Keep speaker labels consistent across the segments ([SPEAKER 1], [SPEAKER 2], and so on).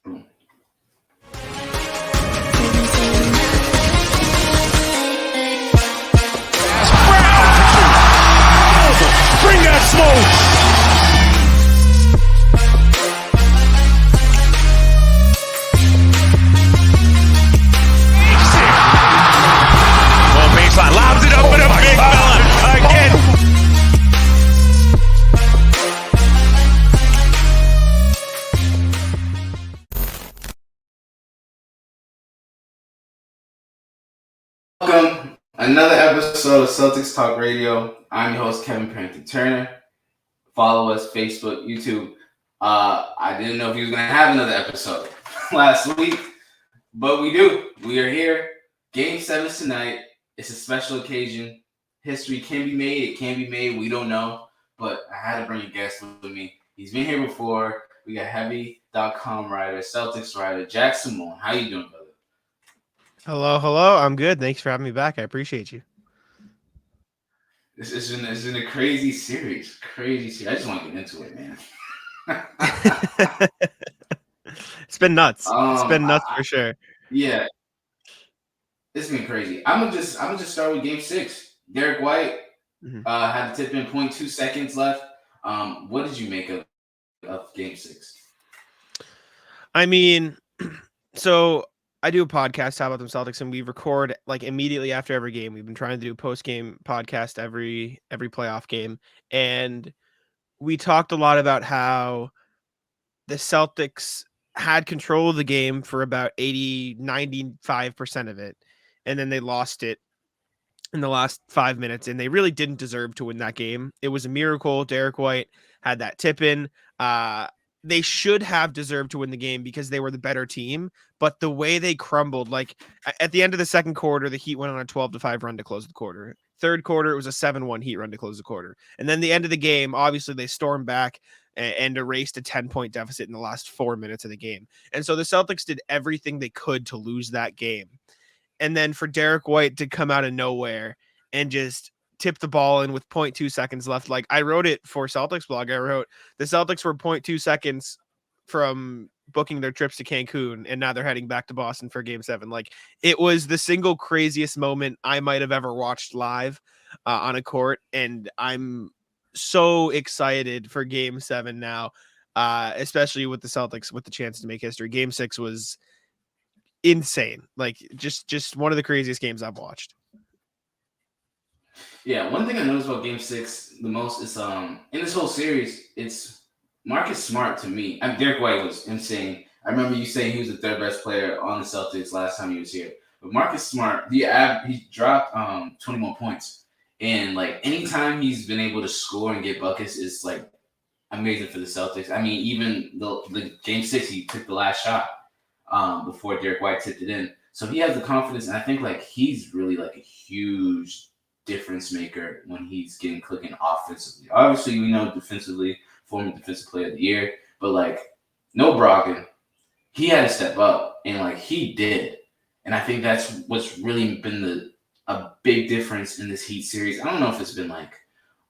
[SPEAKER 1] Bring that smoke! Baseline, lobs it up with a big fella again.
[SPEAKER 2] Welcome, another episode of Celtics Talk Radio. I'm your host, Kevin Perrington Turner. Follow us, Facebook, YouTube. I didn't know if he was going to have another episode last week, but we do. We are here. Game 7 tonight. It's a special occasion. History can be made. It can be made. We don't know. But I had to bring a guest with me. He's been here before. We got heavy.com writer, Celtics writer, Jack Simone. How you doing, brother?
[SPEAKER 3] Hello. I'm good. Thanks for having me back. I appreciate you.
[SPEAKER 2] It's been a crazy series. I just want to get into it, man.
[SPEAKER 3] It's been nuts. It's been nuts for sure.
[SPEAKER 2] Yeah. It's been crazy. I'm gonna just start with Game 6. Derek White had to tip in 0.2 seconds left. What did you make of Game 6?
[SPEAKER 3] I mean, so I do a podcast, How About Them Celtics, and we record like immediately after every game. We've been trying to do a post-game podcast every playoff game, and we talked a lot about how the Celtics had control of the game for about 95% of it, and then they lost it in the last 5 minutes, and they really didn't deserve to win that game. It was a miracle. Derek White had that tip in. They should have deserved to win the game because they were the better team, but the way they crumbled, like at the end of the second quarter, the Heat went on a 12-5 run to close the quarter. Third quarter, it was a 7-1 Heat run to close the quarter. And then the end of the game, obviously they stormed back and erased a 10-point deficit in the last 4 minutes of the game. And so the Celtics did everything they could to lose that game. And then for Derek White to come out of nowhere and just tip the ball in with 0.2 seconds left. Like I wrote it for Celtics blog. I wrote the Celtics were 0.2 seconds from booking their trips to Cancun, and now they're heading back to Boston for Game 7. Like it was the single craziest moment I might have ever watched live on a court. And I'm so excited for Game 7 now, especially with the Celtics with the chance to make history. Game 6 was insane. Like just one of the craziest games I've watched.
[SPEAKER 2] Yeah, one thing I noticed about Game 6 the most is in this whole series, it's Marcus Smart to me. Derek White was insane. I remember you saying he was the third best player on the Celtics last time he was here. But Marcus Smart, he dropped 21 points. And like anytime he's been able to score and get buckets is like amazing for the Celtics. I mean, even the Game 6, he took the last shot before Derek White tipped it in. So he has the confidence, and I think like he's really like a huge difference maker when he's getting clicking offensively. Obviously, we know defensively, former defensive player of the year, but like no Brogdon, he had to step up, and like he did. And I think that's what's really been a big difference in this Heat series. I don't know if it's been like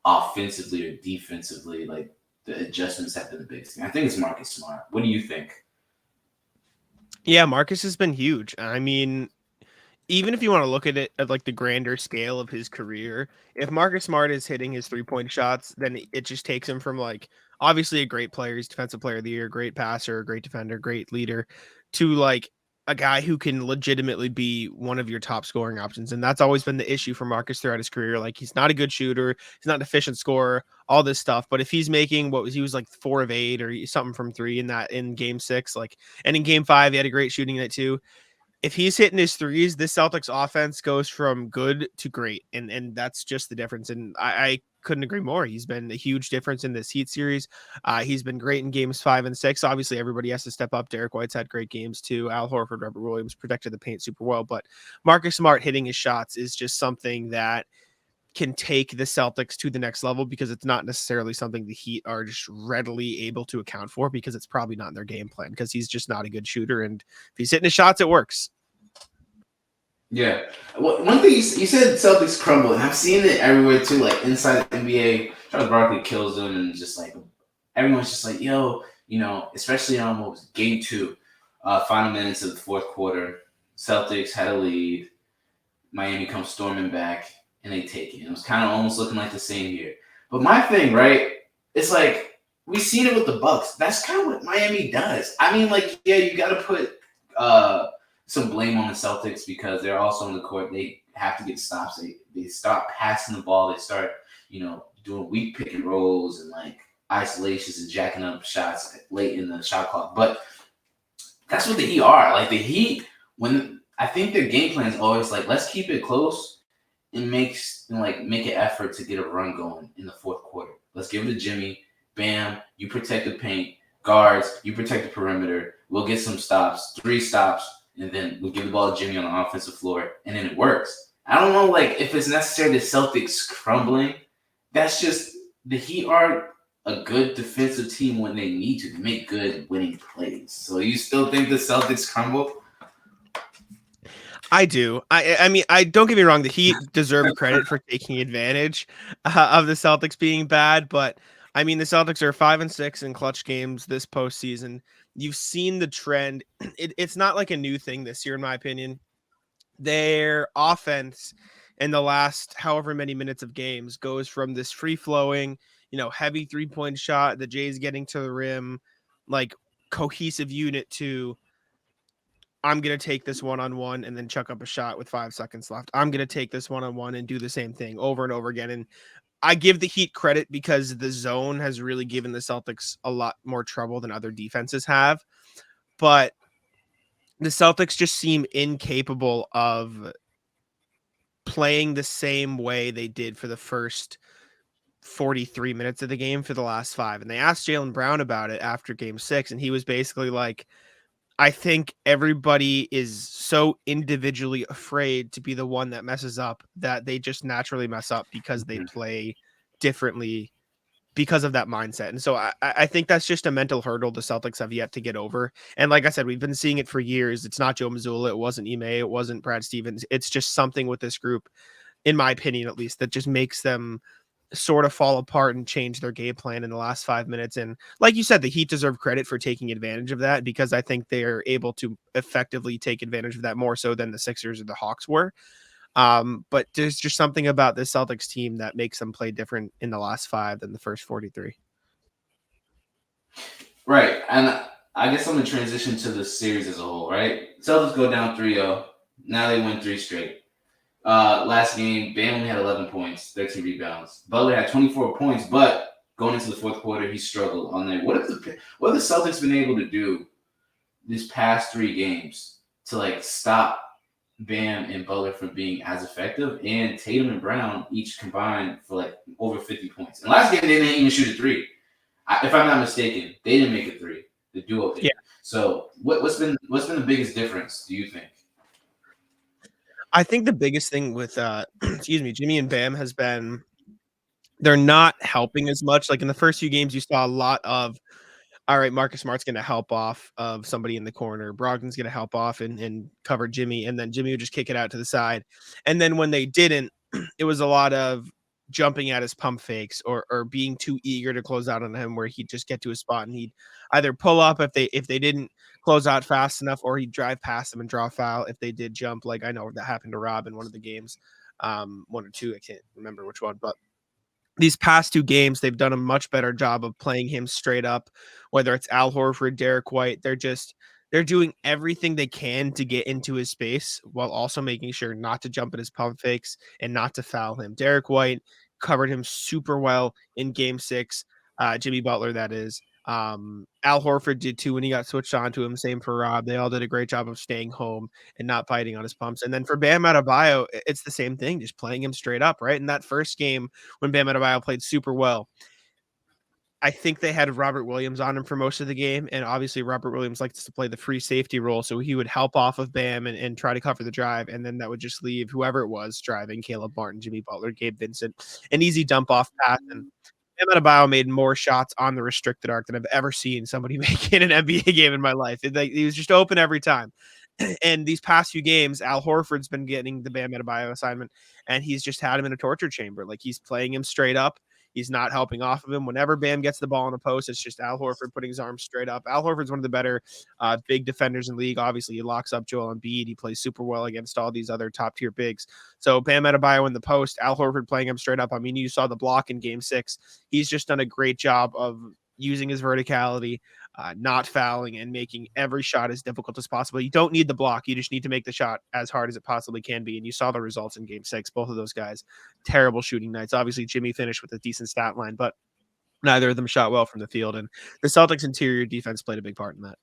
[SPEAKER 2] offensively or defensively, like the adjustments have been the biggest thing. I think it's Marcus Smart. What do you think?
[SPEAKER 3] Yeah, Marcus has been huge. I mean, even if you want to look at it at like the grander scale of his career, if Marcus Smart is hitting his 3-point shots, then it just takes him from like obviously a great player, he's defensive player of the year, great passer, great defender, great leader, to like a guy who can legitimately be one of your top scoring options. And that's always been the issue for Marcus throughout his career. Like he's not a good shooter, he's not an efficient scorer, all this stuff. But if he's making he was like 4 of 8 or something from 3 in Game 6, like, and in Game 5 he had a great shooting night too. If he's hitting his threes, this Celtics offense goes from good to great. And that's just the difference. And I couldn't agree more. He's been a huge difference in this Heat series. He's been great in games 5 and 6. Obviously, everybody has to step up. Derek White's had great games too. Al Horford, Robert Williams protected the paint super well. But Marcus Smart hitting his shots is just something that can take the Celtics to the next level, because it's not necessarily something the Heat are just readily able to account for, because it's probably not in their game plan, because he's just not a good shooter. And if he's hitting his shots, it works.
[SPEAKER 2] Yeah. Well, one thing you said Celtics crumble, and I've seen it everywhere too, like inside the NBA. Charles Barkley kills them, and just like everyone's just like, yo, especially on what was Game 2 Final minutes of the fourth quarter, Celtics had a lead. Miami comes storming back and they take it. It was kind of almost looking like the same here. But my thing, right? It's like we seen it with the Bucks. That's kind of what Miami does. I mean, like, yeah, you got to put some blame on the Celtics because they're also on the court. They have to get stops. They start passing the ball. They start, doing weak pick and rolls and like isolations and jacking up shots late in the shot clock. But that's what the Heat are. Like the Heat, when I think their game plan is always like, let's keep it close and make an effort to get a run going in the fourth quarter. Let's give it to Jimmy. Bam, you protect the paint. Guards, you protect the perimeter. We'll get some stops, 3 stops, and then we'll give the ball to Jimmy on the offensive floor, and then it works. I don't know, like, if it's necessarily the Celtics crumbling. That's just the Heat are a good defensive team when they need to make good winning plays. So you still think the Celtics crumble?
[SPEAKER 3] I do. I mean, I don't get me wrong. The Heat deserve credit for taking advantage of the Celtics being bad, but I mean, the Celtics are 5-6 in clutch games this postseason. You've seen the trend. It's not like a new thing this year, in my opinion. Their offense in the last however many minutes of games goes from this free flowing, heavy 3-point shot, the Jays getting to the rim, like cohesive unit to I'm going to take this one-on-one and then chuck up a shot with 5 seconds left. I'm going to take this one-on-one and do the same thing over and over again. And I give the Heat credit because the zone has really given the Celtics a lot more trouble than other defenses have. But the Celtics just seem incapable of playing the same way they did for the first 43 minutes of the game for the last 5. And they asked Jaylen Brown about it after game 6, and he was basically like, I think everybody is so individually afraid to be the one that messes up that they just naturally mess up because they play differently because of that mindset. And so I think that's just a mental hurdle the Celtics have yet to get over. And like I said, we've been seeing it for years. It's not Joe Mazzulla. It wasn't Ime. It wasn't Brad Stevens. It's just something with this group, in my opinion, at least, that just makes them sort of fall apart and change their game plan in the last 5 minutes. And like you said, the Heat deserve credit for taking advantage of that because I think they are able to effectively take advantage of that more so than the Sixers or the Hawks were. But there's just something about the Celtics team that makes them play different in the last 5 than the first 43.
[SPEAKER 2] Right. And I guess I'm going to transition to the series as a whole, right? Celtics go down 3-0. Now they win 3 straight. Last game, Bam only had 11 points, 13 rebounds. Butler had 24 points, but going into the fourth quarter, he struggled on there. What have the Celtics been able to do these past 3 games to like stop Bam and Butler from being as effective? And Tatum and Brown each combined for like over 50 points. And last game, they didn't even shoot a 3. If I'm not mistaken, they didn't make a 3. The duo did.
[SPEAKER 3] Yeah.
[SPEAKER 2] So what's been the biggest difference, do you think?
[SPEAKER 3] I think the biggest thing with Jimmy and Bam has been they're not helping as much. Like in the first few games, you saw a lot of, all right, Marcus Smart's going to help off of somebody in the corner. Brogdon's going to help off and cover Jimmy, and then Jimmy would just kick it out to the side. And then when they didn't, it was a lot of jumping at his pump fakes or being too eager to close out on him, where he'd just get to a spot and he'd either pull up if they didn't close out fast enough, or he'd drive past them and draw a foul if they did jump. Like I know that happened to Rob in one of the games, 1 or 2, I can't remember which one, but these past 2 games, they've done a much better job of playing him straight up, whether it's Al Horford, Derek White. They're doing everything they can to get into his space while also making sure not to jump at his pump fakes and not to foul him. Derek White covered him super well in game 6. Jimmy Butler, that is. Al Horford did too when he got switched on to him. Same for Rob. They all did a great job of staying home and not fighting on his pumps. And then for Bam Adebayo, it's the same thing, just playing him straight up, right? In that first game when Bam Adebayo played super well, I think they had Robert Williams on him for most of the game. And obviously Robert Williams likes to play the free safety role. So he would help off of Bam and try to cover the drive. And then that would just leave whoever it was driving, Caleb Martin, Jimmy Butler, Gabe Vincent, an easy dump off pass. And Bam Adebayo made more shots on the restricted arc than I've ever seen somebody make in an NBA game in my life. He was just open every time. And these past few games, Al Horford's been getting the Bam Adebayo assignment, and he's just had him in a torture chamber. Like he's playing him straight up. He's not helping off of him. Whenever Bam gets the ball in the post, it's just Al Horford putting his arms straight up. Al Horford's one of the better big defenders in the league. Obviously, he locks up Joel Embiid. He plays super well against all these other top tier bigs. So Bam Adebayo in the post, Al Horford playing him straight up. I mean, you saw the block in Game 6. He's just done a great job of using his verticality, not fouling, and making every shot as difficult as possible. You don't need the block. You just need to make the shot as hard as it possibly can be. And you saw the results in Game 6. Both of those guys, terrible shooting nights. Obviously, Jimmy finished with a decent stat line, but neither of them shot well from the field. And the Celtics' interior defense played a big part in that.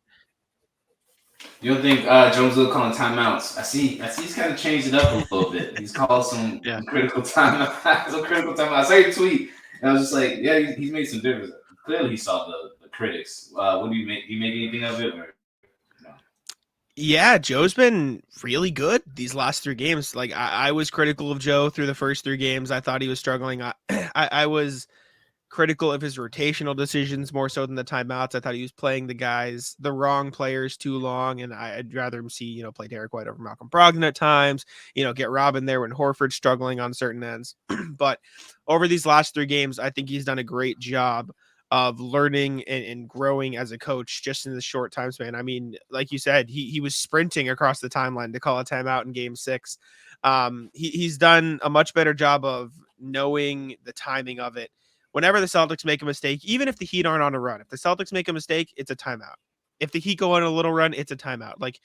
[SPEAKER 2] You don't think Jones will calling timeouts? I see he's kind of changed it up a little bit. He's called some critical timeouts. I saw your tweet, and I was just like, yeah, he's made some difference. Clearly, he saw the critics. What do you make? Do you make anything of it? Or no?
[SPEAKER 3] Yeah, Joe's been really good these last 3 games. Like I was critical of Joe through the first 3 games. I thought he was struggling. I was critical of his rotational decisions more so than the timeouts. I thought he was playing the wrong players too long, and I'd rather him see, play Derek White over Malcolm Brogdon at times, get Robin there when Horford's struggling on certain ends. But over these last 3 games, I think he's done a great job of learning and growing as a coach just in the short time span. I mean, like you said, he was sprinting across the timeline to call a timeout in Game 6. He's done a much better job of knowing the timing of it. Whenever the Celtics make a mistake, even if the Heat aren't on a run, if the Celtics make a mistake, it's a timeout. If the Heat go on a little run, it's a timeout. Like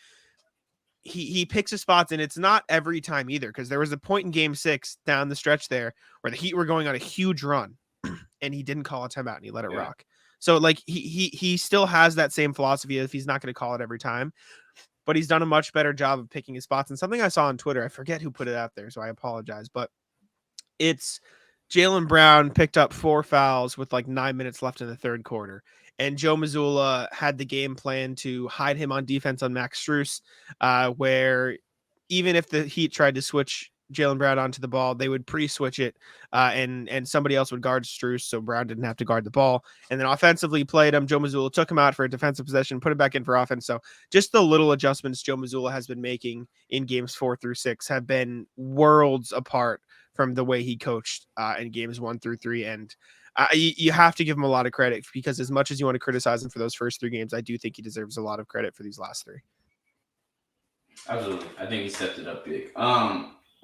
[SPEAKER 3] he picks his spots, and it's not every time either, because there was a point in Game 6 down the stretch there where the Heat were going on a huge run, and he didn't call a timeout and he let it rock. So like he still has that same philosophy if he's not going to call it every time, but he's done a much better job of picking his spots. And something I saw on Twitter, I forget who put it out there, so I apologize, but it's Jaylen Brown picked up 4 fouls with like 9 minutes left in the third quarter. And Joe Mazzulla had the game plan to hide him on defense on Max Strus, where even if the Heat tried to switch Jaylen Brown onto the ball, they would pre-switch it, and somebody else would guard Strus, so Brown didn't have to guard the ball. And then offensively played him. Joe Mazzulla took him out for a defensive possession, put it back in for offense. So just the little adjustments Joe Mazzulla has been making in games 4 through 6 have been worlds apart from the way he coached in games 1 through 3. And you have to give him a lot of credit, because as much as you want to criticize him for those first 3 games, I do think he deserves a lot of credit for these last 3.
[SPEAKER 2] Absolutely. I think he stepped it up big.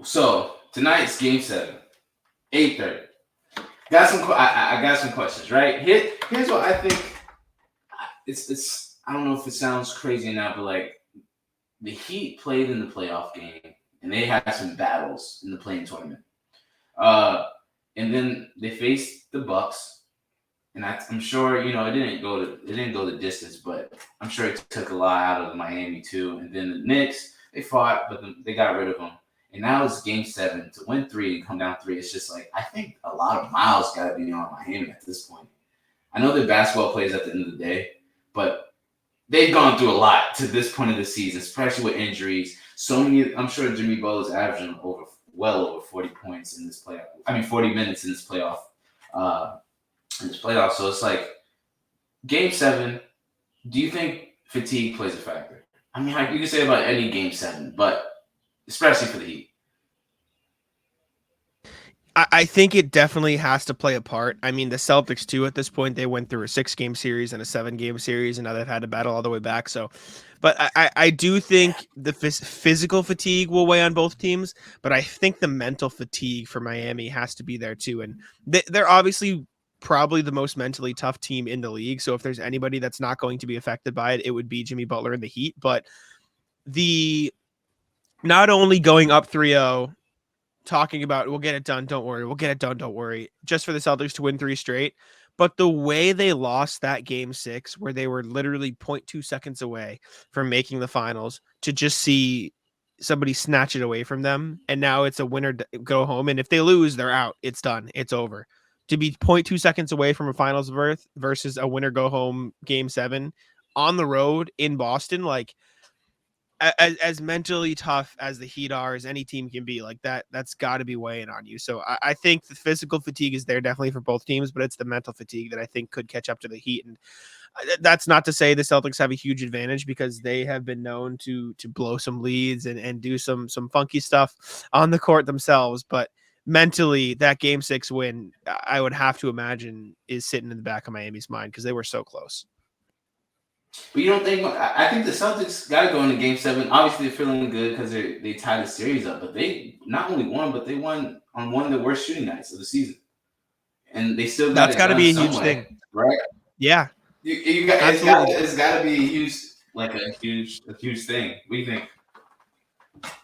[SPEAKER 2] So tonight's Game 7, 8:30. I got some questions, right? Here's what I think. It's I don't know if it sounds crazy now, but like the Heat played in the playoff game, and they had some battles in the play-in tournament. And then they faced the Bucks, and I'm sure it didn't go the distance, but I'm sure it took a lot out of Miami too. And then the Knicks, they fought, but they got rid of them. And now it's Game 7 to win 3 and come down 3. It's just like, I think a lot of miles got to be on Miami at this point. I know they're basketball players at the end of the day, but they've gone through a lot to this point of the season, especially with injuries. So many. I'm sure Jimmy Butler's averaging well over 40 points in this playoff. 40 minutes in this playoff. So it's like Game 7. Do you think fatigue plays a factor? I mean, you can say about any Game 7, but especially for the Heat.
[SPEAKER 3] I think it definitely has to play a part. I mean, the Celtics too, at this point, they went through a 6-game series and a 7-game series, and now they've had to battle all the way back. So, but I do think the physical fatigue will weigh on both teams, but I think the mental fatigue for Miami has to be there too. And they're obviously probably the most mentally tough team in the league. So if there's anybody that's not going to be affected by it, it would be Jimmy Butler and the Heat. But not only going up 3-0, talking about we'll get it done, don't worry, just for the Celtics to win 3 straight, but the way they lost that Game 6, where they were literally 0.2 seconds away from making the finals, to just see somebody snatch it away from them, and now it's a winner go home, and if they lose, they're out, it's done, it's over. To be 0.2 seconds away from a finals berth versus a winner go home Game 7 on the road in Boston, like as mentally tough as the Heat are, as any team can be, like that's got to be weighing on you. So I think the physical fatigue is there definitely for both teams, but it's the mental fatigue that I think could catch up to the Heat. And that's not to say the Celtics have a huge advantage, because they have been known to blow some leads and do some funky stuff on the court themselves. But mentally that game 6 win, I would have to imagine, is sitting in the back of Miami's mind because they were so close.
[SPEAKER 2] But you don't think? I think the Celtics got to go into Game 7. Obviously, they're feeling good because they tied the series up. But they not only won, but they won on one of the worst shooting nights of the season, and they still got
[SPEAKER 3] That's
[SPEAKER 2] it
[SPEAKER 3] got to
[SPEAKER 2] done
[SPEAKER 3] be a
[SPEAKER 2] some
[SPEAKER 3] huge
[SPEAKER 2] way,
[SPEAKER 3] thing.
[SPEAKER 2] right?
[SPEAKER 3] Yeah,
[SPEAKER 2] You got
[SPEAKER 3] absolutely.
[SPEAKER 2] it's got to be a huge thing. What do you think?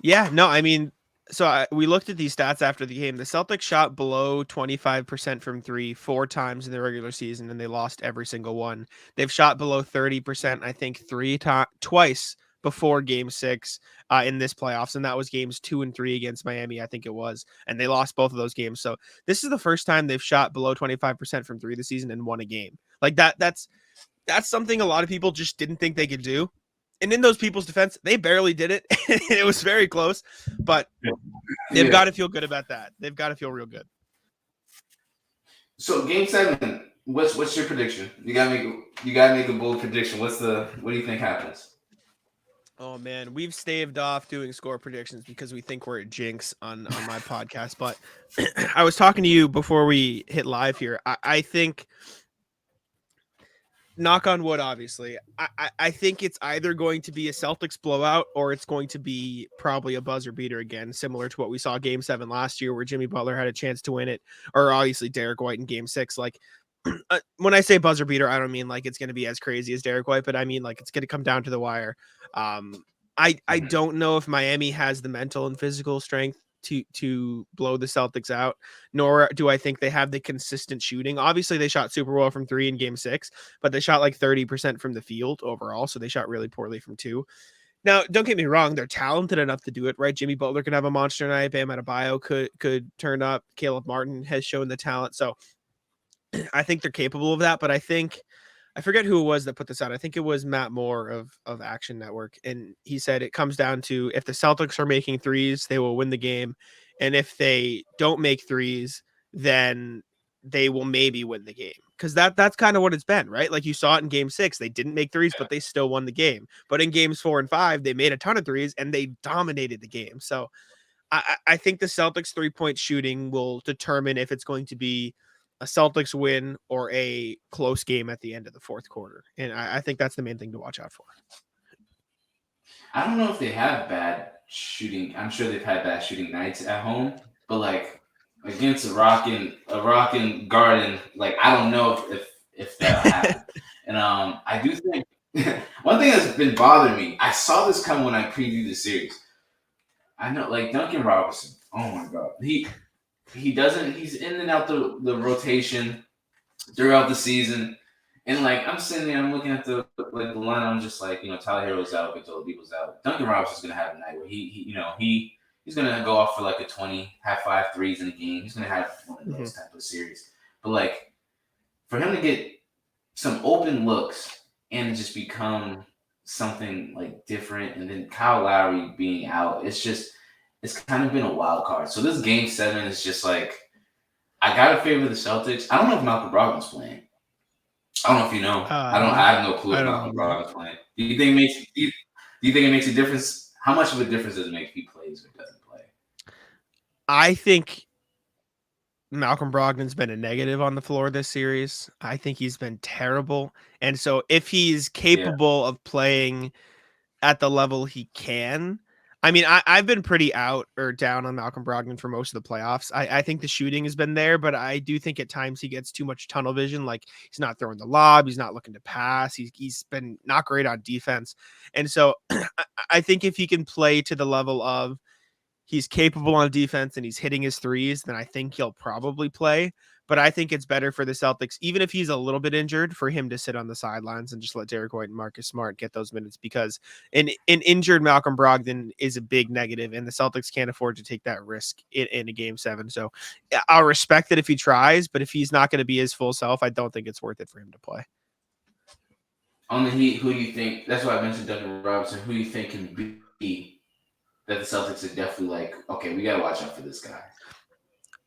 [SPEAKER 3] Yeah, no, I mean, so we looked at these stats after the game. The Celtics shot below 25% from 3 4 times in the regular season, and they lost every single one. They've shot below 30%, I think, twice before Game 6 in this playoffs, and that was games 2 and 3 against Miami, I think it was, and they lost both of those games. So this is the first time they've shot below 25% from 3 this season and won a game. Like that's something a lot of people just didn't think they could do. And in those people's defense, they barely did it. It was very close, but they've got to feel good about that. They've got to feel real good.
[SPEAKER 2] So Game 7, what's your prediction? You gotta make a bold prediction. What do you think happens?
[SPEAKER 3] Oh man, we've staved off doing score predictions because we think we're a jinx on my podcast. But I was talking to you before we hit live here. I think, knock on wood, obviously, I think it's either going to be a Celtics blowout or it's going to be probably a buzzer beater again, similar to what we saw Game 7 last year where Jimmy Butler had a chance to win it, or obviously Derek White in Game 6. Like, when I say buzzer beater, I don't mean like it's going to be as crazy as Derek White, but I mean like it's going to come down to the wire. I don't know if Miami has the mental and physical strength to blow the Celtics out, nor do I think they have the consistent shooting. Obviously, they shot super well from 3 in Game 6, but they shot like 30% from the field overall, so they shot really poorly from 2. Now, don't get me wrong, they're talented enough to do it, right? Jimmy Butler could have a monster night. Bam Adebayo could turn up. Caleb Martin has shown the talent, so I think they're capable of that. But I forget who it was that put this out. I think it was Matt Moore of Action Network. And he said it comes down to if the Celtics are making threes, they will win the game. And if they don't make threes, then they will maybe win the game. Because that's kind of what it's been, right? Like you saw it in Game 6. They didn't make threes, but they still won the game. But in Games 4 and 5, they made a ton of threes and they dominated the game. So I think the Celtics 3-point shooting will determine if it's going to be a Celtics win or a close game at the end of the fourth quarter. And I think that's the main thing to watch out for.
[SPEAKER 2] I don't know if they have bad shooting. I'm sure they've had bad shooting nights at home, but like against a rockin' garden, like I don't know if that'll happen. And I do think one thing that's been bothering me, I saw this come when I previewed the series. I know, like Duncan Robinson. Oh my god, he's in and out the rotation throughout the season, and like I'm sitting there, I'm looking at the line, I'm just like, Tyler Hero's out, Victor Oladipo's out. Duncan Robinson's gonna have a night where he's gonna go off for like a 20, have 5 threes in a game. He's gonna have one of those type of series. But like for him to get some open looks and just become something like different, and then Kyle Lowry being out, it's kind of been a wild card. So this Game 7 is just like, I gotta favor the Celtics. I don't know if Malcolm Brogdon's playing. I don't know if you know. I have no clue if Malcolm Brogdon's playing. Do you think it makes a difference? How much of a difference does it make if he plays or doesn't play?
[SPEAKER 3] I think Malcolm Brogdon's been a negative on the floor this series. I think he's been terrible. And so if he's capable of playing at the level he can, I mean, I've been pretty out or down on Malcolm Brogdon for most of the playoffs. I think the shooting has been there, but I do think at times he gets too much tunnel vision. Like he's not throwing the lob. He's not looking to pass. He's been not great on defense. And so I think if he can play to the level of he's capable on defense and he's hitting his threes, then I think he'll probably play. But I think it's better for the Celtics, even if he's a little bit injured, for him to sit on the sidelines and just let Derek White and Marcus Smart get those minutes, because an injured Malcolm Brogdon is a big negative, and the Celtics can't afford to take that risk in a Game 7. So I'll respect it if he tries, but if he's not going to be his full self, I don't think it's worth it for him to play.
[SPEAKER 2] On the Heat, who do you think? That's why I mentioned Duncan Robinson. Who do you think can be that the Celtics are definitely like, okay, we got to watch out for this guy?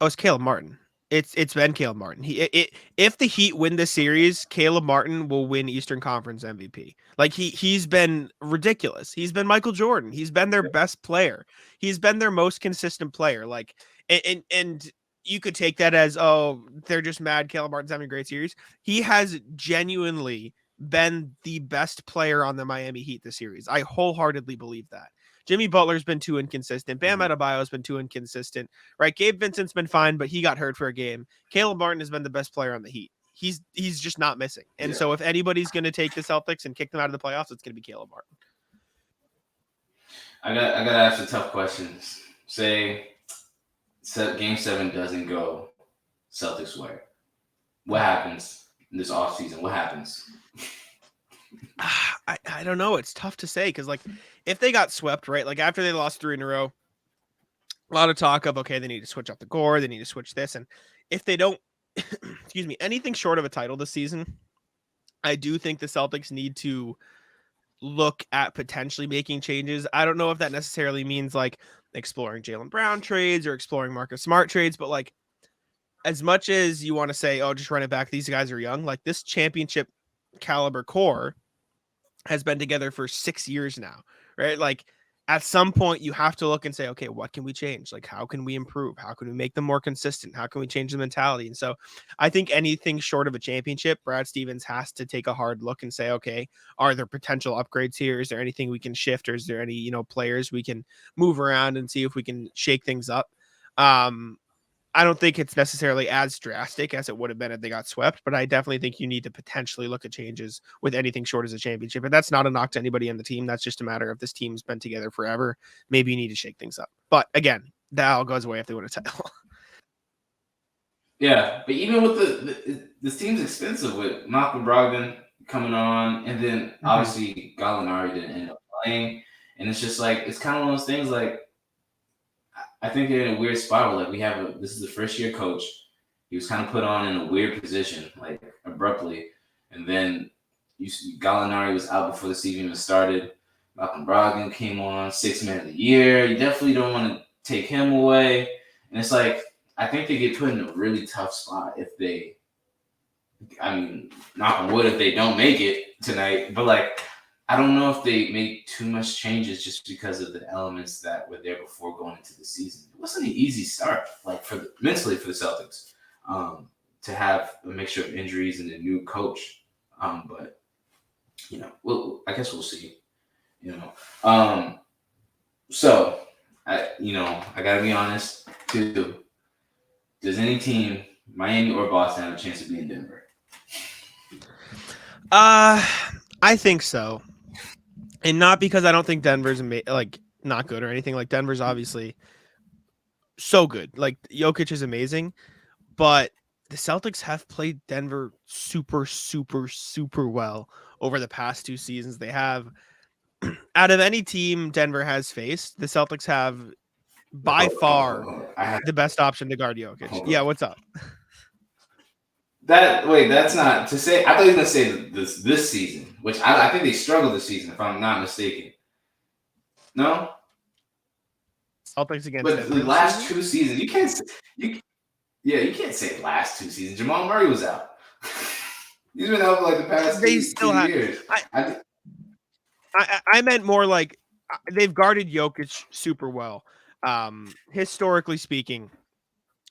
[SPEAKER 3] Oh, it's Caleb Martin. It's been Caleb Martin. If the Heat win this series, Caleb Martin will win Eastern Conference MVP. Like he's been ridiculous. He's been Michael Jordan. He's been their best player. He's been their most consistent player. Like And you could take that as, oh, they're just mad Caleb Martin's having a great series. He has genuinely been the best player on the Miami Heat this series. I wholeheartedly believe that. Jimmy Butler's been too inconsistent. Bam Adebayo's been too inconsistent. Right? Gabe Vincent's been fine, but he got hurt for a game. Caleb Martin has been the best player on the Heat. He's just not missing. And so if anybody's going to take the Celtics and kick them out of the playoffs, it's going to be Caleb Martin.
[SPEAKER 2] I gotta ask the tough questions. Say Game 7 doesn't go Celtics way. What happens in this offseason? What happens?
[SPEAKER 3] I don't know. It's tough to say because, like, if they got swept, right, like after they lost 3 in a row, a lot of talk of, okay, they need to switch up the gore, they need to switch this. And if they don't, excuse me, anything short of a title this season, I do think the Celtics need to look at potentially making changes. I don't know if that necessarily means like exploring Jaylen Brown trades or exploring Marcus Smart trades, but like as much as you want to say, oh, just run it back, these guys are young, like this championship caliber core has been together for 6 years now, right? Like at some point you have to look and say, okay, what can we change? Like, how can we improve? How can we make them more consistent? How can we change the mentality? And so I think anything short of a championship, Brad Stevens has to take a hard look and say, okay, are there potential upgrades here? Is there anything we can shift? Or is there any, players we can move around and see if we can shake things up? I don't think it's necessarily as drastic as it would have been if they got swept, but I definitely think you need to potentially look at changes with anything short as a championship. And that's not a knock to anybody on the team. That's just a matter of this team's been together forever. Maybe you need to shake things up. But again, that all goes away if they win a title.
[SPEAKER 2] Yeah, but even with this team's expensive with Malcolm Brogdon coming on, and then obviously Gallinari didn't end up playing. And it's just like, it's kind of one of those things like, I think they're in a weird spot where like this is the first year coach. He was kind of put on in a weird position, like abruptly. And then Gallinari was out before the season even started. Malcolm Brogdon came on, 6th man of the year. You definitely don't want to take him away. And it's like, I think they get put in a really tough spot if they, knock on wood, if they don't make it tonight. But like, I don't know if they make too much changes just because of the elements that were there before going into the season. It wasn't an easy start, like mentally for the Celtics, to have a mixture of injuries and a new coach. But I guess we'll see. So I gotta be honest too. Does any team, Miami or Boston, have a chance to be in Denver?
[SPEAKER 3] I think so. And not because I don't think Denver's not good or anything. Like Denver's obviously so good. Like Jokic is amazing, but the Celtics have played Denver super, super, super well over the past 2 seasons. They have, out of any team Denver has faced, the Celtics have by far the best option to guard Jokic. Yeah, what's up?
[SPEAKER 2] That's not to say. I thought you were gonna say this season, which I think they struggled this season, if I'm not mistaken. No,
[SPEAKER 3] Celtics against.
[SPEAKER 2] But the last 2 seasons, you can't say last 2 seasons. Jamal Murray was out. He's been out for like the past 2 years.
[SPEAKER 3] I meant more like they've guarded Jokic super well, historically speaking.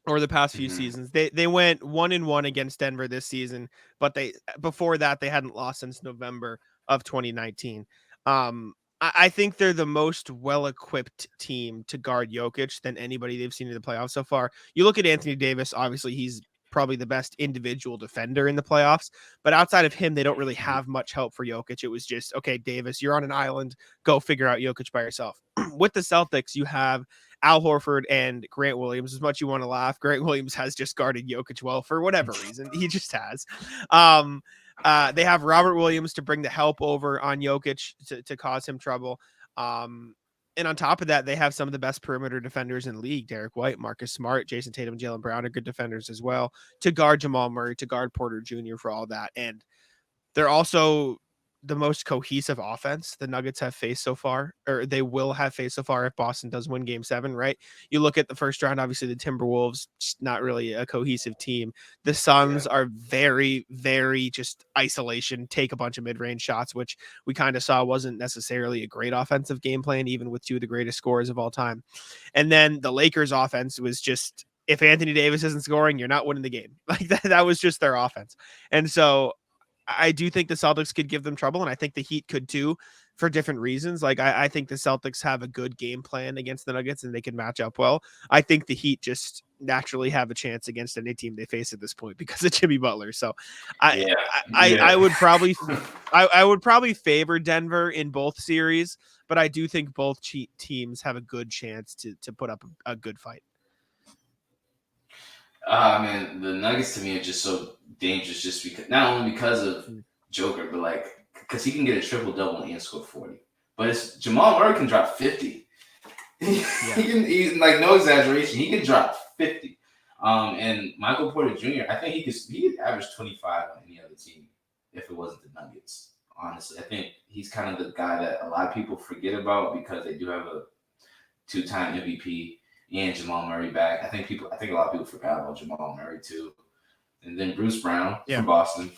[SPEAKER 3] Over the past few seasons, they went 1-1 against Denver this season, but before that they hadn't lost since November of 2019. I think they're the most well-equipped team to guard Jokic than anybody they've seen in the playoffs so far. You look at Anthony Davis, obviously he's probably the best individual defender in the playoffs, but outside of him, they don't really have much help for Jokic. It was just, okay, Davis, you're on an island, go figure out Jokic by yourself. With the Celtics, you have Al Horford and Grant Williams. As much as you want to laugh, Grant Williams has just guarded Jokic well for whatever reason. He just has. They have Robert Williams to bring the help over on Jokic to cause him trouble. And on top of that, they have some of the best perimeter defenders in the league. Derek White, Marcus Smart, Jason Tatum, and Jaylen Brown are good defenders as well to guard Jamal Murray, to guard Porter Jr. for all that. And they're also the most cohesive offense the Nuggets have faced so far, or they will have faced so far if Boston does win game 7, right? You look at the first round, obviously the Timberwolves, just not really a cohesive team. The Suns are very, very just isolation, take a bunch of mid-range shots, which we kind of saw wasn't necessarily a great offensive game plan, even with two of the greatest scorers of all time. And then the Lakers offense was just, if Anthony Davis isn't scoring, you're not winning the game. Like that was just their offense. And so I do think the Celtics could give them trouble, and I think the Heat could too, for different reasons. Like I think the Celtics have a good game plan against the Nuggets, and they can match up well. I think the Heat just naturally have a chance against any team they face at this point because of Jimmy Butler. So I would probably I would probably favor Denver in both series, but I do think both teams have a good chance to put up a good fight.
[SPEAKER 2] Man, the Nuggets to me are just so dangerous, just because not only because of Joker, but like because he can get a triple double and score 40. But it's Jamal Murray can drop 50. He can, like, no exaggeration, he can drop 50. And Michael Porter Jr., I think he could average 25 on any other team if it wasn't the Nuggets. Honestly, I think he's kind of the guy that a lot of people forget about because they do have a 2-time MVP. And Jamal Murray back. I think a lot of people forgot about Jamal Murray too. And then Bruce Brown from Boston.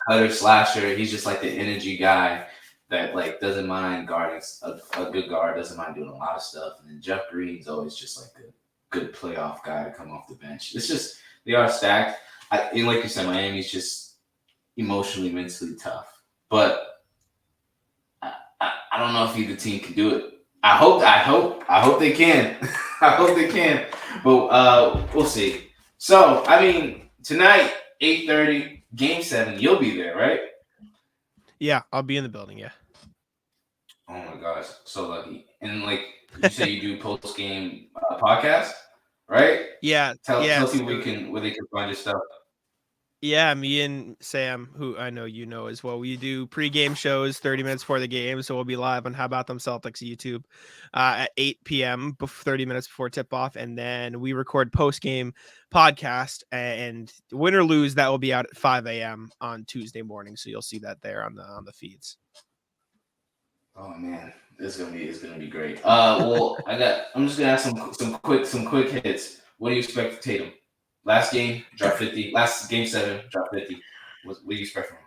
[SPEAKER 2] Cutter slasher. He's just like the energy guy that like doesn't mind guarding a good guard, doesn't mind doing a lot of stuff. And then Jeff Green's always just like a good playoff guy to come off the bench. It's just they are stacked. And like you said, Miami's just emotionally, mentally tough. But I don't know if either team can do it. I hope they can. I hope they can. But we'll see. So, I mean, tonight, 8:30, game 7, you'll be there, right?
[SPEAKER 3] Yeah, I'll be in the building, yeah.
[SPEAKER 2] Oh my gosh, so lucky. And like you say you do post-game podcast, right?
[SPEAKER 3] Yeah.
[SPEAKER 2] Tell people where they can find your stuff.
[SPEAKER 3] Yeah, me and Sam, who I know you know as well, we do pregame shows 30 minutes before the game. So we'll be live on How About Them Celtics YouTube at 8 p.m., 30 minutes before tip-off. And then we record post-game podcast, and win or lose, that will be out at 5 a.m. on Tuesday morning. So you'll see that there on the feeds.
[SPEAKER 2] Oh man, it's gonna be great. Well, I'm just gonna ask some quick hits. What do you expect for Tatum? Last game, drop 50. Last game 7, drop 50. What do you expect from him?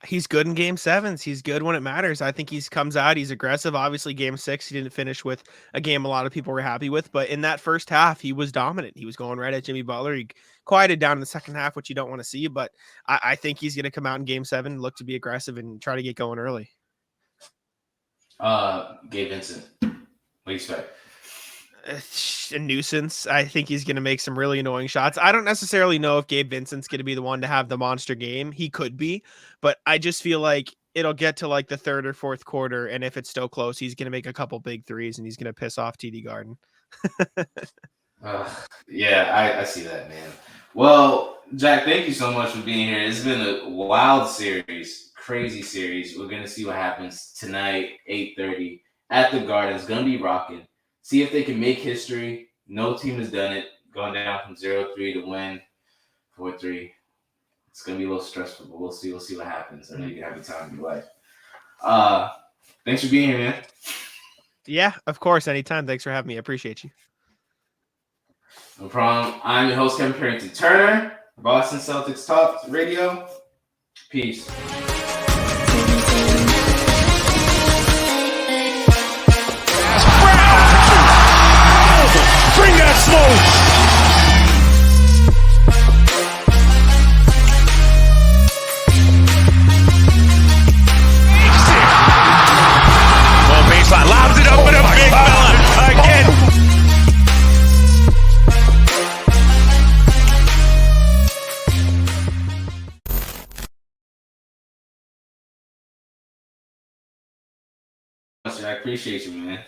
[SPEAKER 3] He's good in game 7s. He's good when it matters. I think he comes out. He's aggressive. Obviously, game 6, he didn't finish with a game a lot of people were happy with. But in that first half, he was dominant. He was going right at Jimmy Butler. He quieted down in the second half, which you don't want to see. But I think he's going to come out in game 7, look to be aggressive, and try to get going early.
[SPEAKER 2] Gabe Vincent. What do you expect?
[SPEAKER 3] A nuisance. I think he's going to make some really annoying shots. I don't necessarily know if Gabe Vincent's going to be the one to have the monster game. He could be, but I just feel like it'll get to like the third or fourth quarter, and if it's still close, he's going to make a couple big threes, and he's going to piss off TD Garden.
[SPEAKER 2] Yeah, I see that, man. Well, Jack, thank you so much for being here. It's been a wild series, crazy series. We're going to see what happens tonight, 8:30 at the Garden. It's going to be rocking. See if they can make history. No team has done it. Going down from 0-3 to win 4-3. It's gonna be a little stressful, but we'll see what happens. I know you can have the time of your life. Thanks for being here, man.
[SPEAKER 3] Yeah, of course. Anytime. Thanks for having me. I appreciate you.
[SPEAKER 2] No problem. I'm your host, Kevin Perrington Turner, Boston Celtics Talk Radio. Peace.
[SPEAKER 1] Bring that smoke! Baseline, lobs it up with a big fella again.
[SPEAKER 2] I appreciate you, man.